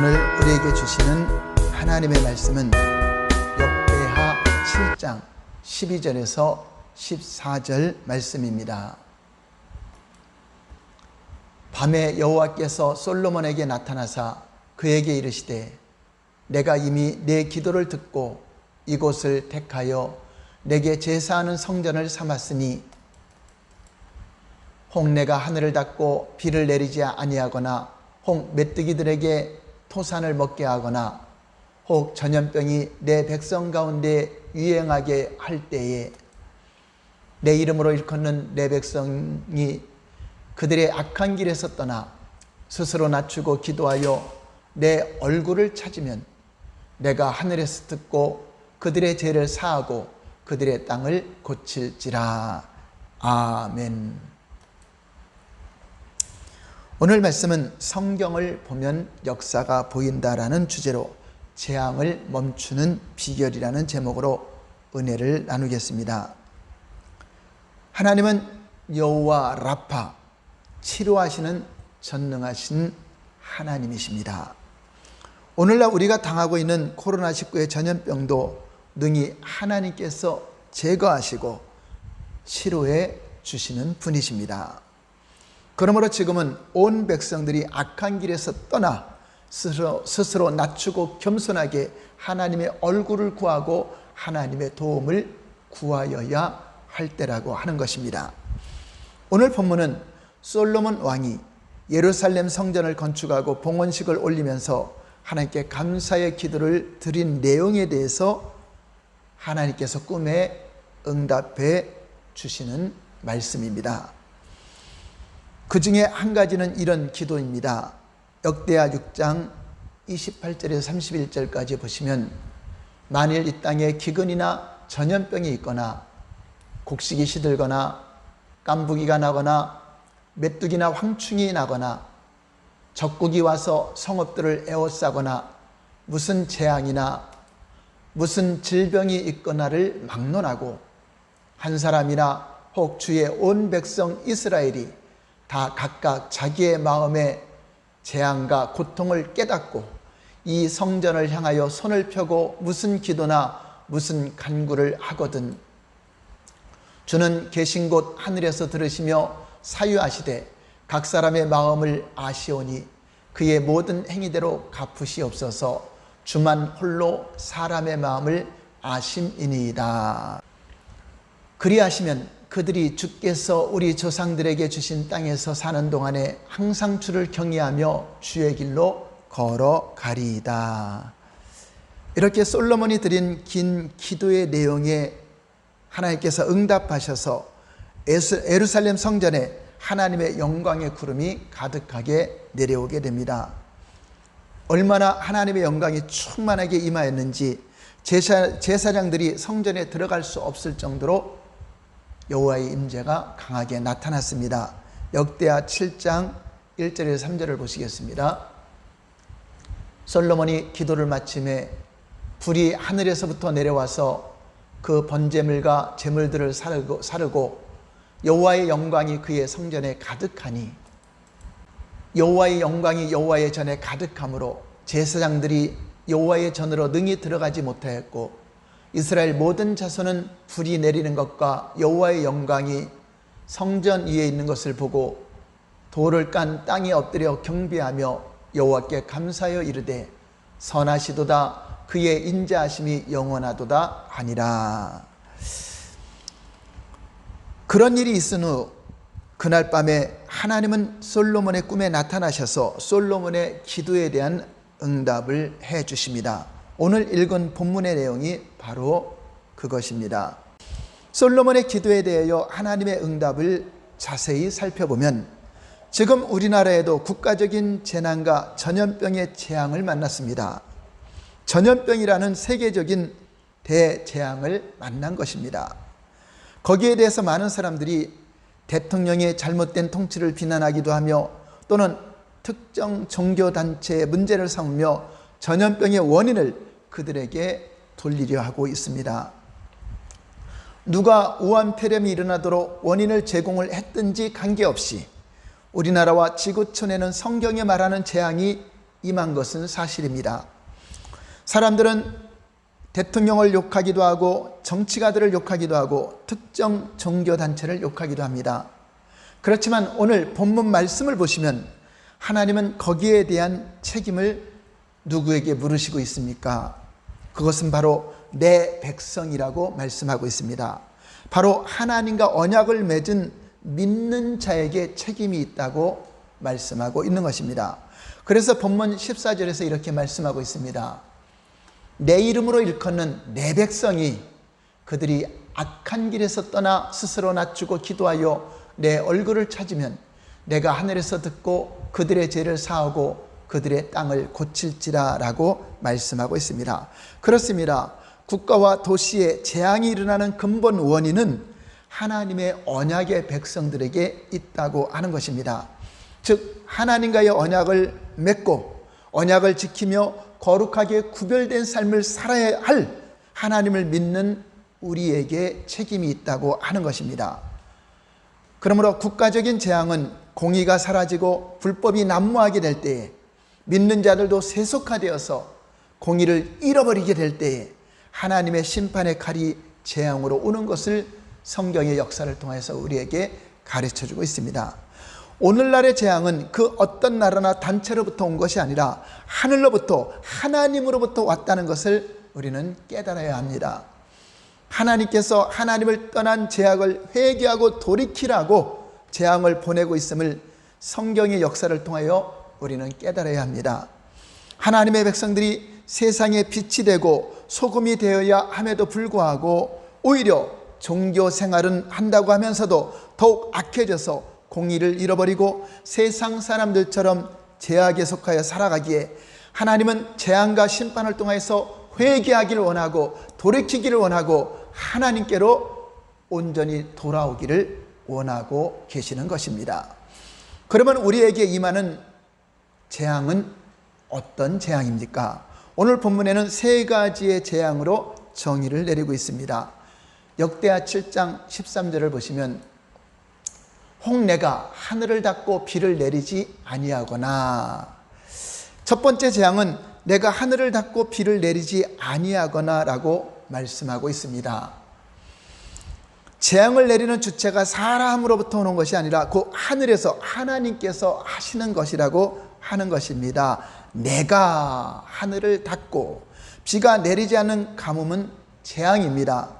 오늘 우리에게 주시는 하나님의 말씀은 역대하 7장 12절에서 14절 말씀입니다. 밤에 여호와께서 솔로몬에게 나타나사 그에게 이르시되 내가 이미 내 기도를 듣고 이곳을 택하여 내게 제사하는 성전을 삼았으니 혹 내가 하늘을 닫고 비를 내리지 아니하거나 혹 메뚜기들에게 토산을 먹게 하거나 혹 전염병이 내 백성 가운데 유행하게 할 때에 내 이름으로 일컫는 내 백성이 그들의 악한 길에서 떠나 스스로 낮추고 기도하여 내 얼굴을 찾으면 내가 하늘에서 듣고 그들의 죄를 사하고 그들의 땅을 고칠지라. 아멘. 오늘 말씀은 성경을 보면 역사가 보인다라는 주제로 재앙을 멈추는 비결이라는 제목으로 은혜를 나누겠습니다. 하나님은 여호와 라파, 치료하시는 전능하신 하나님이십니다. 오늘날 우리가 당하고 있는 코로나19의 전염병도 능히 하나님께서 제거하시고 치료해 주시는 분이십니다. 그러므로 지금은 온 백성들이 악한 길에서 떠나 스스로 낮추고 겸손하게 하나님의 얼굴을 구하고 하나님의 도움을 구하여야 할 때라고 하는 것입니다. 오늘 본문은 솔로몬 왕이 예루살렘 성전을 건축하고 봉헌식을 올리면서 하나님께 감사의 기도를 드린 내용에 대해서 하나님께서 꿈에 응답해 주시는 말씀입니다. 그 중에 한 가지는 이런 기도입니다. 역대하 6장 28절에서 31절까지 보시면 만일 이 땅에 기근이나 전염병이 있거나 곡식이 시들거나 깐부기가 나거나 메뚜기나 황충이 나거나 적국이 와서 성읍들을 에워싸거나 무슨 재앙이나 무슨 질병이 있거나를 막론하고 한 사람이나 혹 주의 온 백성 이스라엘이 다 각각 자기의 마음에 재앙과 고통을 깨닫고 이 성전을 향하여 손을 펴고 무슨 기도나 무슨 간구를 하거든 주는 계신 곳 하늘에서 들으시며 사유하시되 각 사람의 마음을 아시오니 그의 모든 행위대로 갚으시옵소서. 주만 홀로 사람의 마음을 아심이니이다. 그리하시면 그들이 주께서 우리 조상들에게 주신 땅에서 사는 동안에 항상 주를 경외하며 주의 길로 걸어가리이다. 이렇게 솔로몬이 드린 긴 기도의 내용에 하나님께서 응답하셔서 예루살렘 성전에 하나님의 영광의 구름이 가득하게 내려오게 됩니다. 얼마나 하나님의 영광이 충만하게 임하였는지 제사장들이 성전에 들어갈 수 없을 정도로 여호와의 임재가 강하게 나타났습니다. 역대하 7장 1절에서 3절을 보시겠습니다. 솔로몬이 기도를 마침에 불이 하늘에서부터 내려와서 그 번제물과 제물들을 사르고 여호와의 영광이 그의 성전에 가득하니 여호와의 영광이 여호와의 전에 가득함으로 제사장들이 여호와의 전으로 능히 들어가지 못하였고 이스라엘 모든 자손은 불이 내리는 것과 여호와의 영광이 성전 위에 있는 것을 보고 돌을 깐 땅에 엎드려 경배하며 여호와께 감사하여 이르되 선하시도다 그의 인자하심이 영원하도다 하니라. 그런 일이 있은 후 그날 밤에 하나님은 솔로몬의 꿈에 나타나셔서 솔로몬의 기도에 대한 응답을 해 주십니다. 오늘 읽은 본문의 내용이 바로 그것입니다. 솔로몬의 기도에 대하여 하나님의 응답을 자세히 살펴보면 지금 우리나라에도 국가적인 재난과 전염병의 재앙을 만났습니다. 전염병이라는 세계적인 대재앙을 만난 것입니다. 거기에 대해서 많은 사람들이 대통령의 잘못된 통치를 비난하기도 하며 또는 특정 종교단체의 문제를 삼으며 전염병의 원인을 그들에게 돌리려 하고 있습니다. 누가 우한폐렴이 일어나도록 원인을 제공을 했든지 관계없이 우리나라와 지구촌에는 성경에 말하는 재앙이 임한 것은 사실입니다. 사람들은 대통령을 욕하기도 하고 정치가들을 욕하기도 하고 특정 종교단체를 욕하기도 합니다. 그렇지만 오늘 본문 말씀을 보시면 하나님은 거기에 대한 책임을 누구에게 물으시고 있습니까? 그것은 바로 내 백성이라고 말씀하고 있습니다. 바로 하나님과 언약을 맺은 믿는 자에게 책임이 있다고 말씀하고 있는 것입니다. 그래서 본문 14절에서 이렇게 말씀하고 있습니다. 내 이름으로 일컫는 내 백성이 그들이 악한 길에서 떠나 스스로 낮추고 기도하여 내 얼굴을 찾으면 내가 하늘에서 듣고 그들의 죄를 사하고 그들의 땅을 고칠지라 라고 말씀하고 있습니다. 그렇습니다. 국가와 도시에 재앙이 일어나는 근본 원인은 하나님의 언약의 백성들에게 있다고 하는 것입니다. 즉 하나님과의 언약을 맺고 언약을 지키며 거룩하게 구별된 삶을 살아야 할 하나님을 믿는 우리에게 책임이 있다고 하는 것입니다. 그러므로 국가적인 재앙은 공의가 사라지고 불법이 난무하게 될 때에 믿는 자들도 세속화되어서 공의를 잃어버리게 될 때에 하나님의 심판의 칼이 재앙으로 오는 것을 성경의 역사를 통해서 우리에게 가르쳐주고 있습니다. 오늘날의 재앙은 그 어떤 나라나 단체로부터 온 것이 아니라 하늘로부터 하나님으로부터 왔다는 것을 우리는 깨달아야 합니다. 하나님께서 하나님을 떠난 죄악을 회개하고 돌이키라고 재앙을 보내고 있음을 성경의 역사를 통하여 우리는 깨달아야 합니다. 하나님의 백성들이 세상의 빛이 되고 소금이 되어야 함에도 불구하고 오히려 종교 생활은 한다고 하면서도 더욱 악해져서 공의를 잃어버리고 세상 사람들처럼 죄악에 속하여 살아가기에 하나님은 재앙과 심판을 통해서 회개하기를 원하고 돌이키기를 원하고 하나님께로 온전히 돌아오기를 원하고 계시는 것입니다. 그러면 우리에게 임하는 재앙은 어떤 재앙입니까? 오늘 본문에는 세 가지의 재앙으로 정의를 내리고 있습니다. 역대하 7장 13절을 보시면 홍내가 하늘을 닫고 비를 내리지 아니하거나, 첫 번째 재앙은 내가 하늘을 닫고 비를 내리지 아니하거나 라고 말씀하고 있습니다. 재앙을 내리는 주체가 사람으로부터 오는 것이 아니라 그 하늘에서 하나님께서 하시는 것이라고 하는 것입니다. 내가 하늘을 닫고, 비가 내리지 않는 가뭄은 재앙입니다.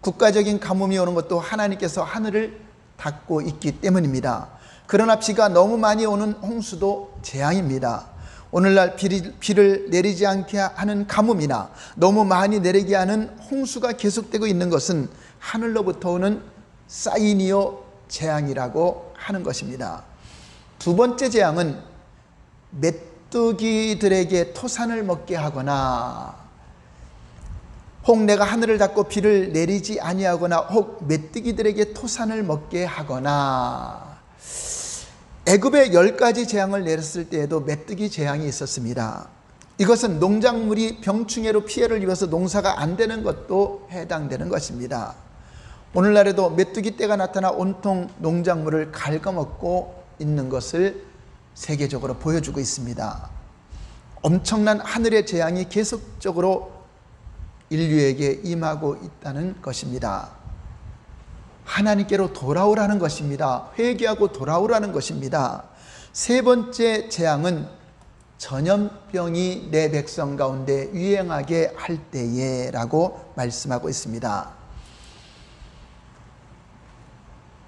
국가적인 가뭄이 오는 것도 하나님께서 하늘을 닫고 있기 때문입니다. 그러나 비가 너무 많이 오는 홍수도 재앙입니다. 오늘날 비를 내리지 않게 하는 가뭄이나 너무 많이 내리게 하는 홍수가 계속되고 있는 것은 하늘로부터 오는 사인이요 재앙이라고 하는 것입니다. 두 번째 재앙은 메뚜기들에게 토산을 먹게 하거나, 혹 내가 하늘을 닫고 비를 내리지 아니하거나, 혹 메뚜기들에게 토산을 먹게 하거나. 애굽에 10가지 재앙을 내렸을 때에도 메뚜기 재앙이 있었습니다. 이것은 농작물이 병충해로 피해를 입어서 농사가 안 되는 것도 해당되는 것입니다. 오늘날에도 메뚜기 떼가 나타나 온통 농작물을 갉아먹고 있는 것을 세계적으로 보여주고 있습니다. 엄청난 하늘의 재앙이 계속적으로 인류에게 임하고 있다는 것입니다. 하나님께로 돌아오라는 것입니다. 회개하고 돌아오라는 것입니다. 세 번째 재앙은 전염병이 내 백성 가운데 유행하게 할 때에 라고 말씀하고 있습니다.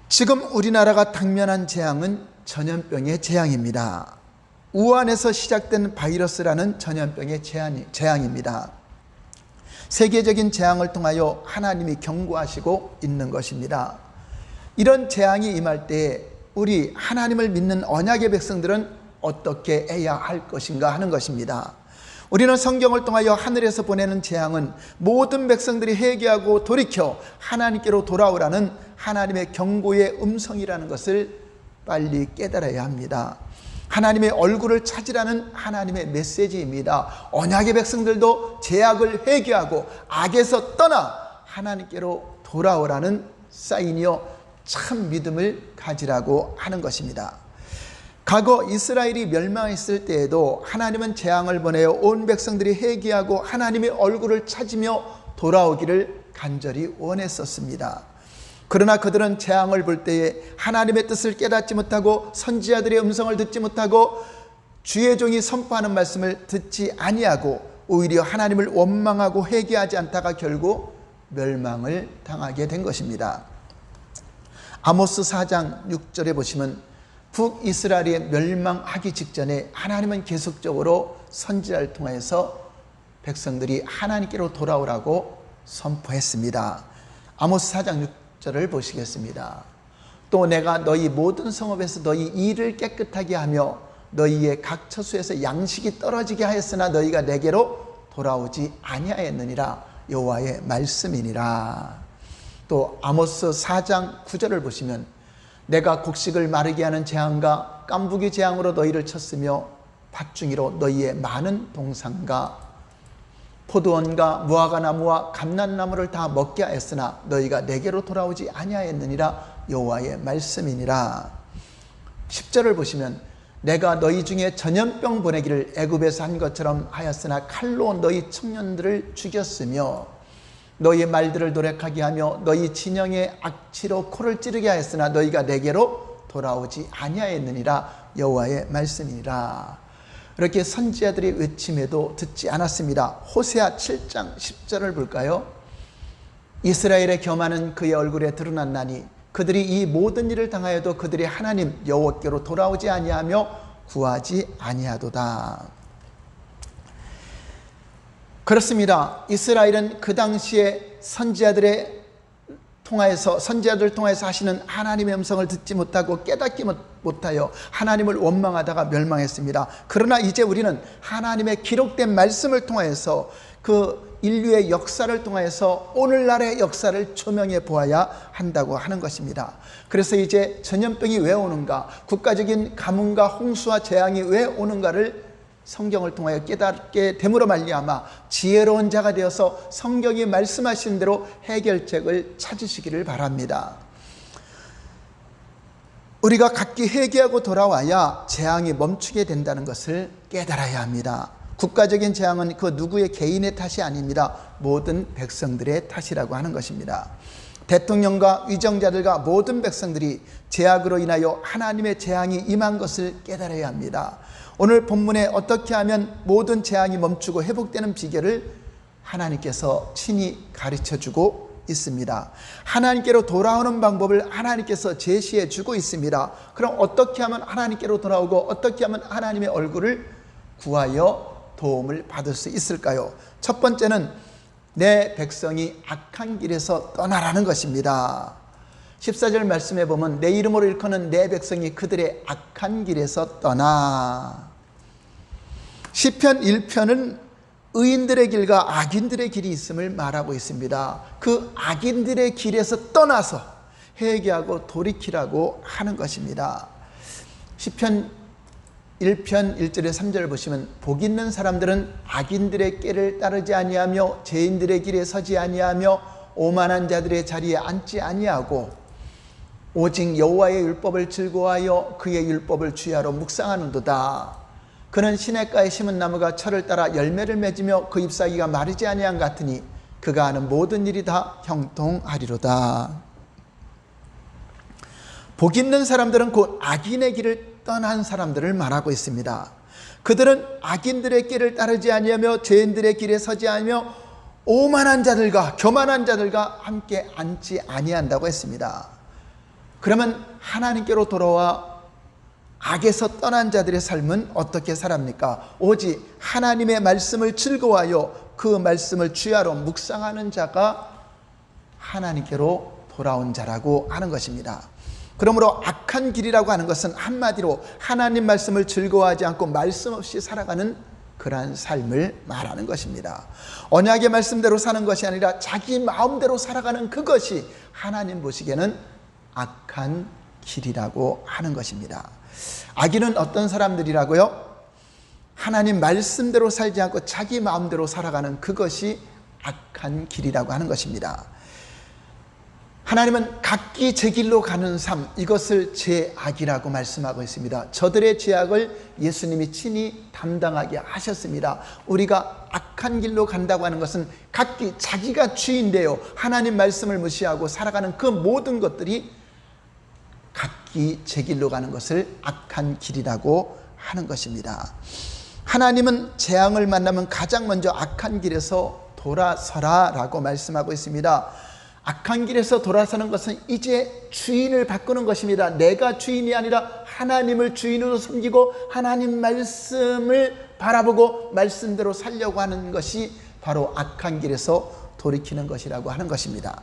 지금 우리나라가 당면한 재앙은 전염병의 재앙입니다. 우한에서 시작된 바이러스라는 전염병의 재앙입니다. 세계적인 재앙을 통하여 하나님이 경고하시고 있는 것입니다. 이런 재앙이 임할 때 우리 하나님을 믿는 언약의 백성들은 어떻게 해야 할 것인가 하는 것입니다. 우리는 성경을 통하여 하늘에서 보내는 재앙은 모든 백성들이 회개하고 돌이켜 하나님께로 돌아오라는 하나님의 경고의 음성이라는 것을 빨리 깨달아야 합니다. 하나님의 얼굴을 찾으라는 하나님의 메시지입니다. 언약의 백성들도 죄악을 회개하고 악에서 떠나 하나님께로 돌아오라는 사인이요 참 믿음을 가지라고 하는 것입니다. 과거 이스라엘이 멸망했을 때에도 하나님은 재앙을 보내어 온 백성들이 회개하고 하나님의 얼굴을 찾으며 돌아오기를 간절히 원했었습니다. 그러나 그들은 재앙을 볼 때에 하나님의 뜻을 깨닫지 못하고 선지자들의 음성을 듣지 못하고 주의 종이 선포하는 말씀을 듣지 아니하고 오히려 하나님을 원망하고 회개하지 않다가 결국 멸망을 당하게 된 것입니다. 아모스 4장 6절에 보시면 북이스라엘이 멸망하기 직전에 하나님은 계속적으로 선지자를 통해서 백성들이 하나님께로 돌아오라고 선포했습니다. 아모스 4장 6절을 보시겠습니다. 또 내가 너희 모든 성읍에서 너희 일을 깨끗하게 하며 너희의 각 처소에서 양식이 떨어지게 하였으나 너희가 내게로 돌아오지 아니하였느니라. 여호와의 말씀이니라. 또 아모스 4장 9절을 보시면 내가 곡식을 마르게 하는 재앙과 깐부기 재앙으로 너희를 쳤으며 밭중이로 너희의 많은 동산과 포도원과 무화과 나무와 감람나무를 다 먹게 하였으나 너희가 내게로 돌아오지 아니하였느니라. 여호와의 말씀이니라. 10절을 보시면 내가 너희 중에 전염병 보내기를 애굽에서 한 것처럼 하였으나 칼로 너희 청년들을 죽였으며 너희 말들을 노력하게 하며 너희 진영의 악취로 코를 찌르게 하였으나 너희가 내게로 돌아오지 아니하였느니라. 여호와의 말씀이니라. 이렇게 선지자들이 외침에도 듣지 않았습니다. 호세아 7장 10절을 볼까요? 이스라엘의 교만은 그의 얼굴에 드러났나니 그들이 이 모든 일을 당하여도 그들이 하나님 여호와께로 돌아오지 아니하며 구하지 아니하도다. 그렇습니다. 이스라엘은 그 당시에 선지자들 통하여서 하시는 하나님의 음성을 듣지 못하고 깨닫지 못하여 하나님을 원망하다가 멸망했습니다. 그러나 이제 우리는 하나님의 기록된 말씀을 통하여서 그 인류의 역사를 통하여서 오늘날의 역사를 조명해 보아야 한다고 하는 것입니다. 그래서 이제 전염병이 왜 오는가, 국가적인 가뭄과 홍수와 재앙이 왜 오는가를 성경을 통하여 깨닫게 됨으로 말미암아 지혜로운 자가 되어서 성경이 말씀하신 대로 해결책을 찾으시기를 바랍니다. 우리가 각기 회개하고 돌아와야 재앙이 멈추게 된다는 것을 깨달아야 합니다. 국가적인 재앙은 그 누구의 개인의 탓이 아닙니다. 모든 백성들의 탓이라고 하는 것입니다. 대통령과 위정자들과 모든 백성들이 죄악으로 인하여 하나님의 재앙이 임한 것을 깨달아야 합니다. 오늘 본문에 어떻게 하면 모든 재앙이 멈추고 회복되는 비결을 하나님께서 친히 가르쳐주고 있습니다. 하나님께로 돌아오는 방법을 하나님께서 제시해 주고 있습니다. 그럼 어떻게 하면 하나님께로 돌아오고 어떻게 하면 하나님의 얼굴을 구하여 도움을 받을 수 있을까요? 첫 번째는 내 백성이 악한 길에서 떠나라는 것입니다. 14절 말씀에 보면 내 이름으로 일컫는 내 백성이 그들의 악한 길에서 떠나. 시편 1편은 의인들의 길과 악인들의 길이 있음을 말하고 있습니다. 그 악인들의 길에서 떠나서 회개하고 돌이키라고 하는 것입니다. 시편 1편 1절에 3절을 보시면 복 있는 사람들은 악인들의 길을 따르지 아니하며 죄인들의 길에 서지 아니하며 오만한 자들의 자리에 앉지 아니하고 오직 여호와의 율법을 즐거워하여 그의 율법을 주야로 묵상하는도다. 그는 시냇가에 심은 나무가 철을 따라 열매를 맺으며 그 잎사귀가 마르지 아니한 같으니 그가 하는 모든 일이 다 형통하리로다. 복 있는 사람들은 곧 악인의 길을 떠난 사람들을 말하고 있습니다. 그들은 악인들의 길을 따르지 아니하며 죄인들의 길에 서지 아니하며 오만한 자들과 교만한 자들과 함께 앉지 아니한다고 했습니다. 그러면 하나님께로 돌아와 악에서 떠난 자들의 삶은 어떻게 살합니까? 오직 하나님의 말씀을 즐거워하여 그 말씀을 주야로 묵상하는 자가 하나님께로 돌아온 자라고 하는 것입니다. 그러므로 악한 길이라고 하는 것은 한마디로 하나님 말씀을 즐거워하지 않고 말씀 없이 살아가는 그러한 삶을 말하는 것입니다. 언약의 말씀대로 사는 것이 아니라 자기 마음대로 살아가는 그것이 하나님 보시기에는 악한 길이라고 하는 것입니다. 악인은 어떤 사람들이라고요? 하나님 말씀대로 살지 않고 자기 마음대로 살아가는 그것이 악한 길이라고 하는 것입니다. 하나님은 각기 제 길로 가는 삶, 이것을 죄악이라고 말씀하고 있습니다. 저들의 죄악을 예수님이 친히 담당하게 하셨습니다. 우리가 악한 길로 간다고 하는 것은 각기 자기가 주인되어 하나님 말씀을 무시하고 살아가는 그 모든 것들이 각기 제 길로 가는 것을 악한 길이라고 하는 것입니다. 하나님은 재앙을 만나면 가장 먼저 악한 길에서 돌아서라 라고 말씀하고 있습니다. 악한 길에서 돌아서는 것은 이제 주인을 바꾸는 것입니다. 내가 주인이 아니라 하나님을 주인으로 섬기고 하나님 말씀을 바라보고 말씀대로 살려고 하는 것이 바로 악한 길에서 돌이키는 것이라고 하는 것입니다.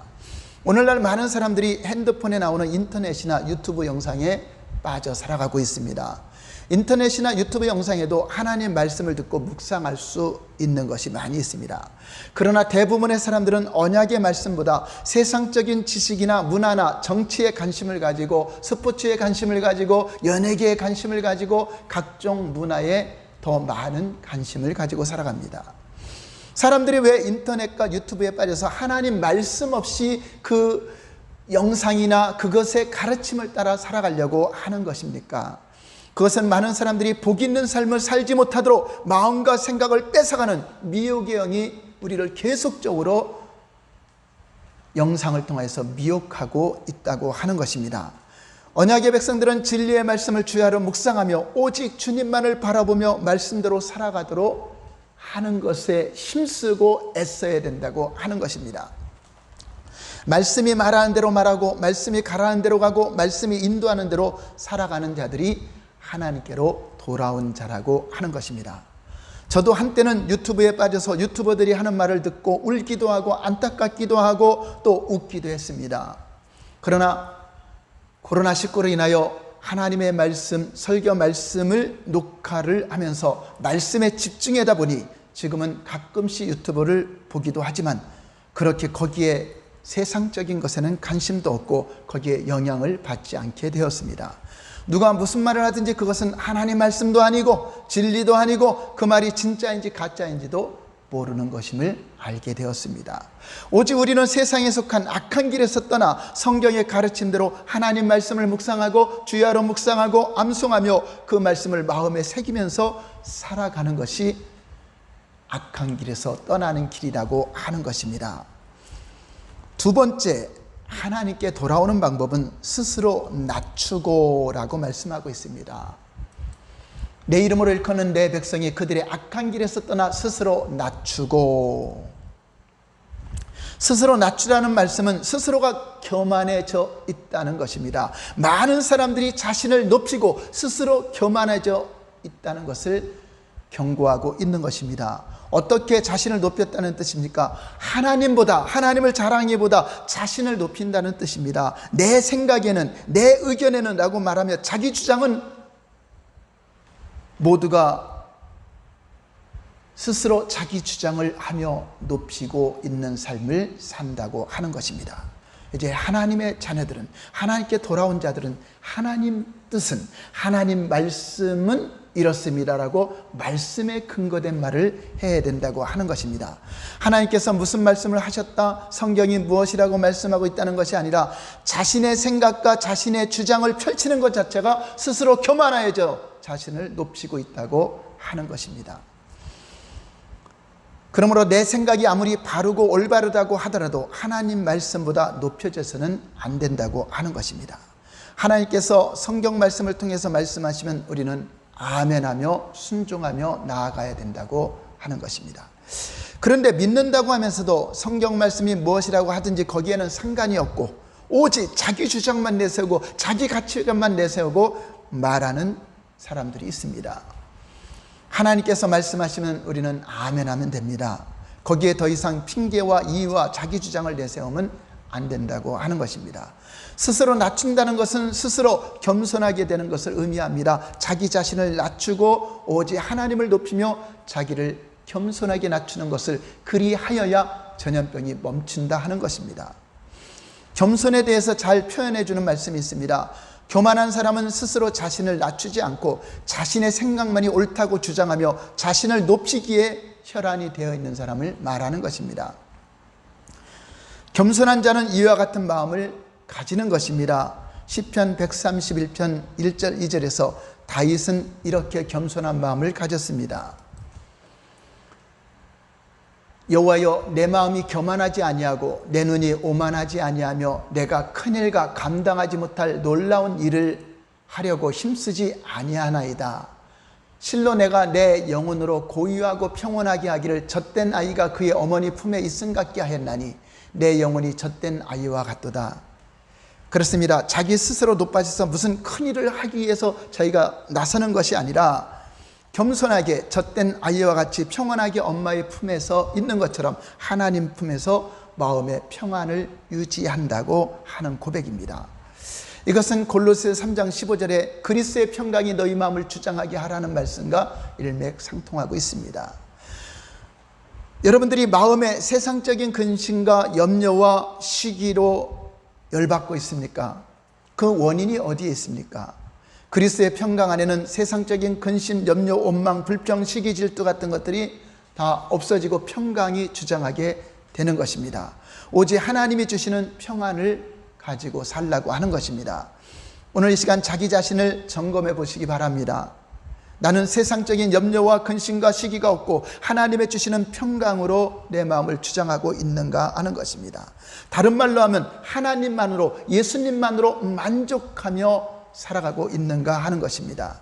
오늘날 많은 사람들이 핸드폰에 나오는 인터넷이나 유튜브 영상에 빠져 살아가고 있습니다. 인터넷이나 유튜브 영상에도 하나님 말씀을 듣고 묵상할 수 있는 것이 많이 있습니다. 그러나 대부분의 사람들은 언약의 말씀보다 세상적인 지식이나 문화나 정치에 관심을 가지고 스포츠에 관심을 가지고 연예계에 관심을 가지고 각종 문화에 더 많은 관심을 가지고 살아갑니다. 사람들이 왜 인터넷과 유튜브에 빠져서 하나님 말씀 없이 그 영상이나 그것의 가르침을 따라 살아가려고 하는 것입니까? 그것은 많은 사람들이 복 있는 삶을 살지 못하도록 마음과 생각을 뺏어가는 미혹의 영이 우리를 계속적으로 영상을 통해서 미혹하고 있다고 하는 것입니다. 언약의 백성들은 진리의 말씀을 주야로 묵상하며 오직 주님만을 바라보며 말씀대로 살아가도록 하는 것에 힘쓰고 애써야 된다고 하는 것입니다. 말씀이 말하는 대로 말하고 말씀이 가라는 대로 가고 말씀이 인도하는 대로 살아가는 자들이 하나님께로 돌아온 자라고 하는 것입니다. 저도 한때는 유튜브에 빠져서 유튜버들이 하는 말을 듣고 울기도 하고 안타깝기도 하고 또 웃기도 했습니다. 그러나 코로나19로 인하여 하나님의 말씀, 설교 말씀을 녹화를 하면서 말씀에 집중하다 보니 지금은 가끔씩 유튜브를 보기도 하지만 그렇게 거기에 세상적인 것에는 관심도 없고 거기에 영향을 받지 않게 되었습니다. 누가 무슨 말을 하든지 그것은 하나님 말씀도 아니고 진리도 아니고 그 말이 진짜인지 가짜인지도 모르는 것임을 알게 되었습니다. 오직 우리는 세상에 속한 악한 길에서 떠나 성경의 가르침대로 하나님 말씀을 묵상하고 주야로 묵상하고 암송하며 그 말씀을 마음에 새기면서 살아가는 것이 악한 길에서 떠나는 길이라고 하는 것입니다. 두 번째, 하나님께 돌아오는 방법은 스스로 낮추고라고 말씀하고 있습니다. 내 이름으로 일컫는 내 백성이 그들의 악한 길에서 떠나 스스로 낮추고, 스스로 낮추라는 말씀은 스스로가 교만해져 있다는 것입니다. 많은 사람들이 자신을 높이고 스스로 교만해져 있다는 것을 경고하고 있는 것입니다. 어떻게 자신을 높였다는 뜻입니까? 하나님보다, 하나님을 자랑하기보다 자신을 높인다는 뜻입니다. 내 생각에는, 내 의견에는 라고 말하며 자기 주장은 모두가 스스로 자기 주장을 하며 높이고 있는 삶을 산다고 하는 것입니다. 이제 하나님의 자녀들은, 하나님께 돌아온 자들은 하나님 뜻은, 하나님 말씀은 이렇습니다라고 말씀에 근거된 말을 해야 된다고 하는 것입니다. 하나님께서 무슨 말씀을 하셨다, 성경이 무엇이라고 말씀하고 있다는 것이 아니라 자신의 생각과 자신의 주장을 펼치는 것 자체가 스스로 교만해져 자신을 높이고 있다고 하는 것입니다. 그러므로 내 생각이 아무리 바르고 올바르다고 하더라도 하나님 말씀보다 높여져서는 안 된다고 하는 것입니다. 하나님께서 성경 말씀을 통해서 말씀하시면 우리는 아멘하며 순종하며 나아가야 된다고 하는 것입니다. 그런데 믿는다고 하면서도 성경 말씀이 무엇이라고 하든지 거기에는 상관이 없고 오직 자기 주장만 내세우고 자기 가치관만 내세우고 말하는 사람들이 있습니다. 하나님께서 말씀하시면 우리는 아멘하면 됩니다. 거기에 더 이상 핑계와 이유와 자기 주장을 내세우면 안 된다고 하는 것입니다. 스스로 낮춘다는 것은 스스로 겸손하게 되는 것을 의미합니다. 자기 자신을 낮추고 오직 하나님을 높이며 자기를 겸손하게 낮추는 것을 그리하여야 전염병이 멈춘다 하는 것입니다. 겸손에 대해서 잘 표현해 주는 말씀이 있습니다. 교만한 사람은 스스로 자신을 낮추지 않고 자신의 생각만이 옳다고 주장하며 자신을 높이기에 혈안이 되어 있는 사람을 말하는 것입니다. 겸손한 자는 이와 같은 마음을 가지는 것입니다. 시편 131편 1절 2절에서 다윗은 이렇게 겸손한 마음을 가졌습니다. 여호와여, 내 마음이 교만하지 아니하고 내 눈이 오만하지 아니하며 내가 큰일과 감당하지 못할 놀라운 일을 하려고 힘쓰지 아니하나이다. 실로 내가 내 영혼으로 고유하고 평온하게 하기를 젖된 아이가 그의 어머니 품에 있음 같게 하였나니 내 영혼이 젖된 아이와 같도다. 그렇습니다. 자기 스스로 높아져서 무슨 큰일을 하기 위해서 저희가 나서는 것이 아니라 겸손하게 젖된 아이와 같이 평안하게 엄마의 품에서 있는 것처럼 하나님 품에서 마음의 평안을 유지한다고 하는 고백입니다. 이것은 골로새 3장 15절에 그리스도의 평강이 너희 마음을 주장하게 하라는 말씀과 일맥상통하고 있습니다. 여러분들이 마음의 세상적인 근심과 염려와 시기로 열받고 있습니까? 그 원인이 어디에 있습니까? 그리스도의 평강 안에는 세상적인 근심, 염려, 원망, 불평, 시기, 질투 같은 것들이 다 없어지고 평강이 주장하게 되는 것입니다. 오직 하나님이 주시는 평안을 가지고 살라고 하는 것입니다. 오늘 이 시간 자기 자신을 점검해 보시기 바랍니다. 나는 세상적인 염려와 근심과 시기가 없고 하나님의 주시는 평강으로 내 마음을 주장하고 있는가 하는 것입니다. 다른 말로 하면 하나님만으로, 예수님만으로 만족하며 살아가고 있는가 하는 것입니다.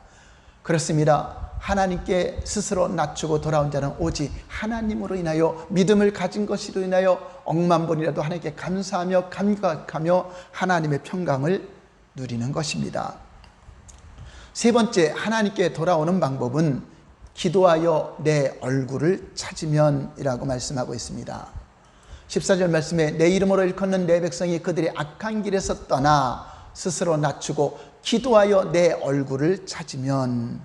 그렇습니다. 하나님께 스스로 낮추고 돌아온 자는 오직 하나님으로 인하여 믿음을 가진 것으로 인하여 억만 번이라도 하나님께 감사하며 감격하며 하나님의 평강을 누리는 것입니다. 세 번째, 하나님께 돌아오는 방법은 기도하여 내 얼굴을 찾으면이라고 말씀하고 있습니다. 14절 말씀에 내 이름으로 일컫는 내 백성이 그들의 악한 길에서 떠나 스스로 낮추고 기도하여 내 얼굴을 찾으면,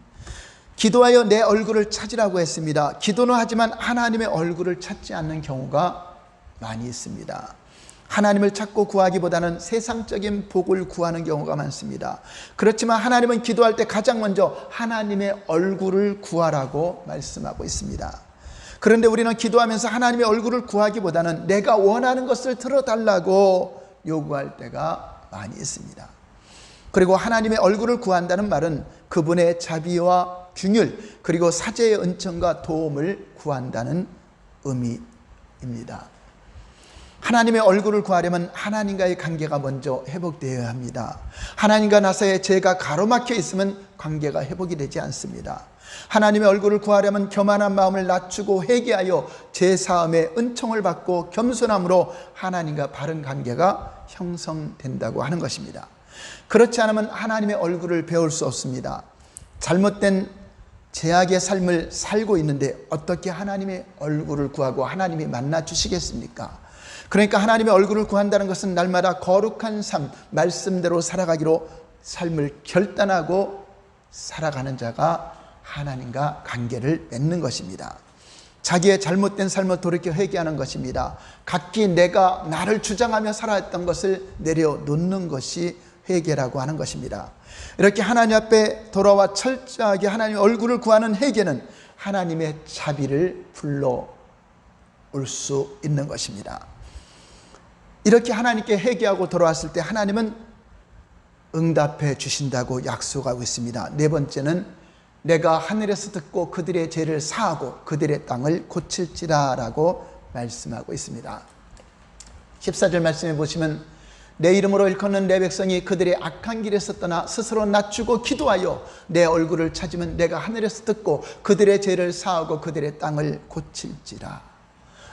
기도하여 내 얼굴을 찾으라고 했습니다. 기도는 하지만 하나님의 얼굴을 찾지 않는 경우가 많이 있습니다. 하나님을 찾고 구하기보다는 세상적인 복을 구하는 경우가 많습니다. 그렇지만 하나님은 기도할 때 가장 먼저 하나님의 얼굴을 구하라고 말씀하고 있습니다. 그런데 우리는 기도하면서 하나님의 얼굴을 구하기보다는 내가 원하는 것을 들어달라고 요구할 때가 많이 있습니다. 그리고 하나님의 얼굴을 구한다는 말은 그분의 자비와 긍휼 그리고 사죄의 은총과 도움을 구한다는 의미입니다. 하나님의 얼굴을 구하려면 하나님과의 관계가 먼저 회복되어야 합니다. 하나님과 나 사이에 죄가 가로막혀 있으면 관계가 회복이 되지 않습니다. 하나님의 얼굴을 구하려면 교만한 마음을 낮추고 회개하여 죄사함의 은총을 받고 겸손함으로 하나님과 바른 관계가 형성된다고 하는 것입니다. 그렇지 않으면 하나님의 얼굴을 배울 수 없습니다. 잘못된 죄악의 삶을 살고 있는데 어떻게 하나님의 얼굴을 구하고 하나님이 만나 주시겠습니까? 그러니까 하나님의 얼굴을 구한다는 것은 날마다 거룩한 삶, 말씀대로 살아가기로 삶을 결단하고 살아가는 자가 하나님과 관계를 맺는 것입니다. 자기의 잘못된 삶을 돌이켜 회개하는 것입니다. 각기 내가 나를 주장하며 살아왔던 것을 내려놓는 것이 회개라고 하는 것입니다. 이렇게 하나님 앞에 돌아와 철저하게 하나님의 얼굴을 구하는 회개는 하나님의 자비를 불러올 수 있는 것입니다. 이렇게 하나님께 회개하고 돌아왔을 때 하나님은 응답해 주신다고 약속하고 있습니다. 네 번째는 내가 하늘에서 듣고 그들의 죄를 사하고 그들의 땅을 고칠지라 라고 말씀하고 있습니다. 14절 말씀해 보시면 내 이름으로 일컫는 내 백성이 그들의 악한 길에서 떠나 스스로 낮추고 기도하여 내 얼굴을 찾으면 내가 하늘에서 듣고 그들의 죄를 사하고 그들의 땅을 고칠지라.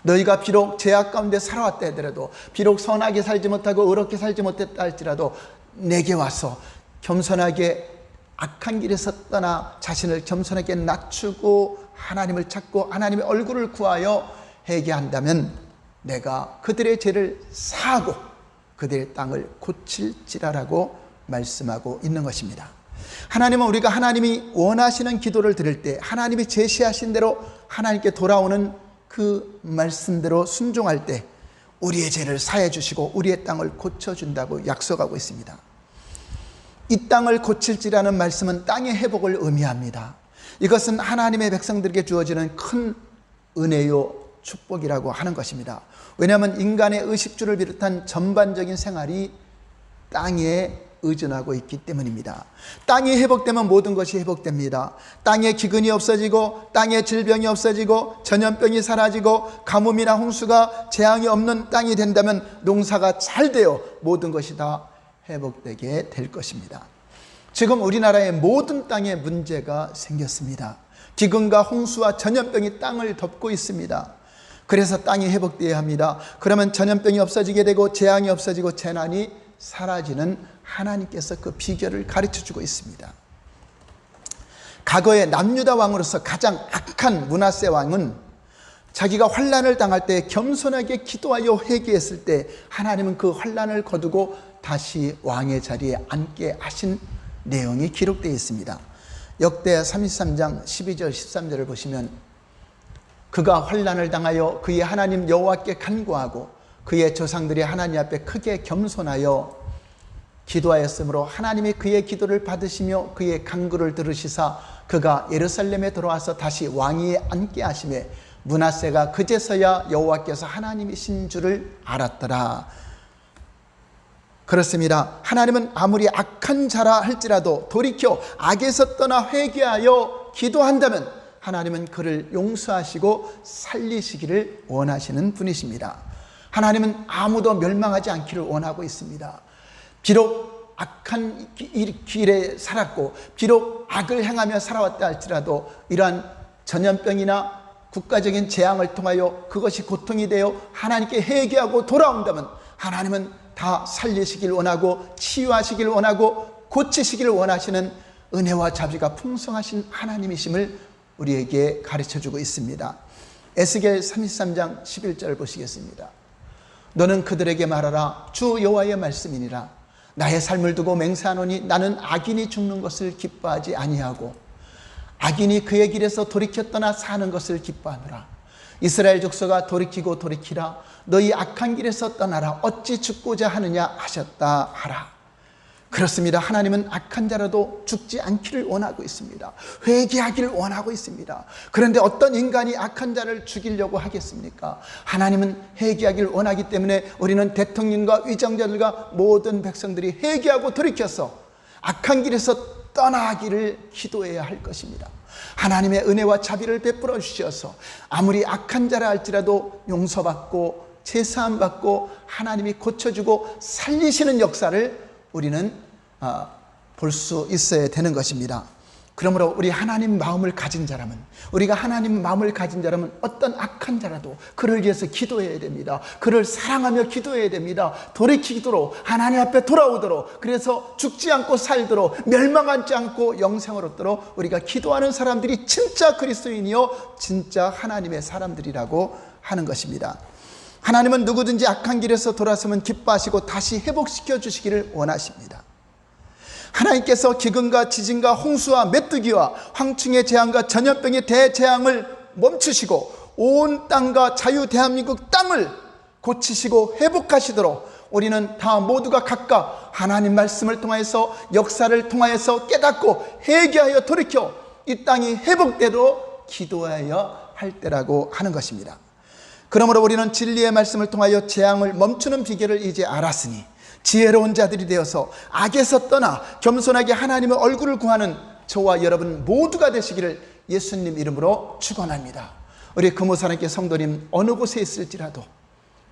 너희가 비록 죄악 가운데 살아왔다 하더라도, 비록 선하게 살지 못하고 의롭게 살지 못했다 할지라도 내게 와서 겸손하게 악한 길에서 떠나 자신을 겸손하게 낮추고 하나님을 찾고 하나님의 얼굴을 구하여 회개한다면 내가 그들의 죄를 사하고 그들의 땅을 고칠지라라고 말씀하고 있는 것입니다. 하나님은 우리가 하나님이 원하시는 기도를 드릴 때 하나님이 제시하신 대로 하나님께 돌아오는 그 말씀대로 순종할 때 우리의 죄를 사해 주시고 우리의 땅을 고쳐준다고 약속하고 있습니다. 이 땅을 고칠지라는 말씀은 땅의 회복을 의미합니다. 이것은 하나님의 백성들에게 주어지는 큰 은혜요 축복이라고 하는 것입니다. 왜냐하면 인간의 의식주를 비롯한 전반적인 생활이 땅에 의존하고 있기 때문입니다. 땅이 회복되면 모든 것이 회복됩니다. 땅에 기근이 없어지고, 땅에 질병이 없어지고, 전염병이 사라지고, 가뭄이나 홍수가 재앙이 없는 땅이 된다면 농사가 잘 되어 모든 것이 다 회복되게 될 것입니다. 지금 우리나라의 모든 땅에 문제가 생겼습니다. 기근과 홍수와 전염병이 땅을 덮고 있습니다. 그래서 땅이 회복되어야 합니다. 그러면 전염병이 없어지게 되고, 재앙이 없어지고, 재난이 사라지는 하나님께서 그 비결을 가르쳐주고 있습니다. 과거의 남유다 왕으로서 가장 악한 므낫세 왕은 자기가 환난을 당할 때 겸손하게 기도하여 회개했을 때 하나님은 그 환난을 거두고 다시 왕의 자리에 앉게 하신 내용이 기록되어 있습니다. 역대 33장 12절 13절을 보시면 그가 환난을 당하여 그의 하나님 여호와께 간구하고 그의 조상들이 하나님 앞에 크게 겸손하여 기도하였으므로 하나님이 그의 기도를 받으시며 그의 간구를 들으시사 그가 예루살렘에 돌아와서 다시 왕위에 앉게 하시매 므낫세가 그제서야 여호와께서 하나님이신 줄을 알았더라. 그렇습니다. 하나님은 아무리 악한 자라 할지라도 돌이켜 악에서 떠나 회개하여 기도한다면 하나님은 그를 용서하시고 살리시기를 원하시는 분이십니다. 하나님은 아무도 멸망하지 않기를 원하고 있습니다. 비록 악한 길에 살았고 비록 악을 행하며 살아왔다 할지라도 이러한 전염병이나 국가적인 재앙을 통하여 그것이 고통이 되어 하나님께 회개하고 돌아온다면 하나님은 다 살리시길 원하고 치유하시길 원하고 고치시기를 원하시는 은혜와 자비가 풍성하신 하나님이심을 우리에게 가르쳐주고 있습니다. 에스겔 33장 11절 보시겠습니다. 너는 그들에게 말하라. 주 여호와의 말씀이니라. 나의 삶을 두고 맹세하노니 나는 악인이 죽는 것을 기뻐하지 아니하고 악인이 그의 길에서 돌이켜 떠나 사는 것을 기뻐하노라. 이스라엘 족속아 돌이키고 돌이키라. 너희 악한 길에서 떠나라. 어찌 죽고자 하느냐 하셨다 하라. 그렇습니다. 하나님은 악한 자라도 죽지 않기를 원하고 있습니다. 회개하기를 원하고 있습니다. 그런데 어떤 인간이 악한 자를 죽이려고 하겠습니까? 하나님은 회개하기를 원하기 때문에 우리는 대통령과 위정자들과 모든 백성들이 회개하고 돌이켜서 악한 길에서 떠나기를 기도해야 할 것입니다. 하나님의 은혜와 자비를 베풀어 주셔서 아무리 악한 자라 할지라도 용서받고 제사함받고 하나님이 고쳐주고 살리시는 역사를 우리는 볼 수 있어야 되는 것입니다. 그러므로 우리 하나님 마음을 가진 자라면, 우리가 하나님 마음을 가진 자라면 어떤 악한 자라도 그를 위해서 기도해야 됩니다. 그를 사랑하며 기도해야 됩니다. 돌이키도록 하나님 앞에 돌아오도록, 그래서 죽지 않고 살도록, 멸망하지 않고 영생을 얻도록 우리가 기도하는 사람들이 진짜 그리스도인이요 진짜 하나님의 사람들이라고 하는 것입니다. 하나님은 누구든지 악한 길에서 돌아서면 기뻐하시고 다시 회복시켜 주시기를 원하십니다. 하나님께서 기근과 지진과 홍수와 메뚜기와 황충의 재앙과 전염병의 대재앙을 멈추시고 온 땅과 자유 대한민국 땅을 고치시고 회복하시도록 우리는 다 모두가 각각 하나님 말씀을 통하여서 역사를 통하여서 깨닫고 회개하여 돌이켜 이 땅이 회복되도록 기도해야 할 때라고 하는 것입니다. 그러므로 우리는 진리의 말씀을 통하여 재앙을 멈추는 비결을 이제 알았으니 지혜로운 자들이 되어서 악에서 떠나 겸손하게 하나님의 얼굴을 구하는 저와 여러분 모두가 되시기를 예수님 이름으로 축원합니다. 우리 금호사랑교회 성도님 어느 곳에 있을지라도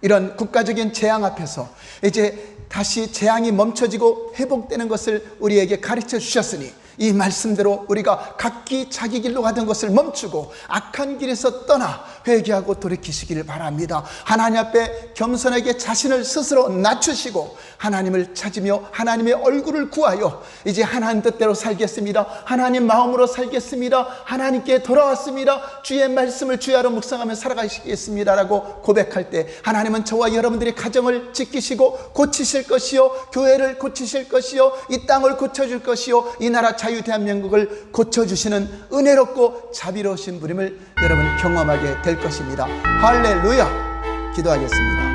이런 국가적인 재앙 앞에서 이제 다시 재앙이 멈춰지고 회복되는 것을 우리에게 가르쳐 주셨으니 이 말씀대로 우리가 각기 자기 길로 가던 것을 멈추고 악한 길에서 떠나 회개하고 돌이키시기를 바랍니다. 하나님 앞에 겸손하게 자신을 스스로 낮추시고 하나님을 찾으며 하나님의 얼굴을 구하여 이제 하나님 뜻대로 살겠습니다. 하나님 마음으로 살겠습니다. 하나님께 돌아왔습니다. 주의 말씀을 주야로 묵상하며 살아가시겠습니다라고 고백할 때 하나님은 저와 여러분들의 가정을 지키시고 고치실 것이요, 교회를 고치실 것이요, 이 땅을 고쳐줄 것이요, 이 나라 자유 대한민국을 고쳐주시는 은혜롭고 자비로우신 분임을 여러분 경험하게 될 것입니다. 할렐루야! 기도하겠습니다.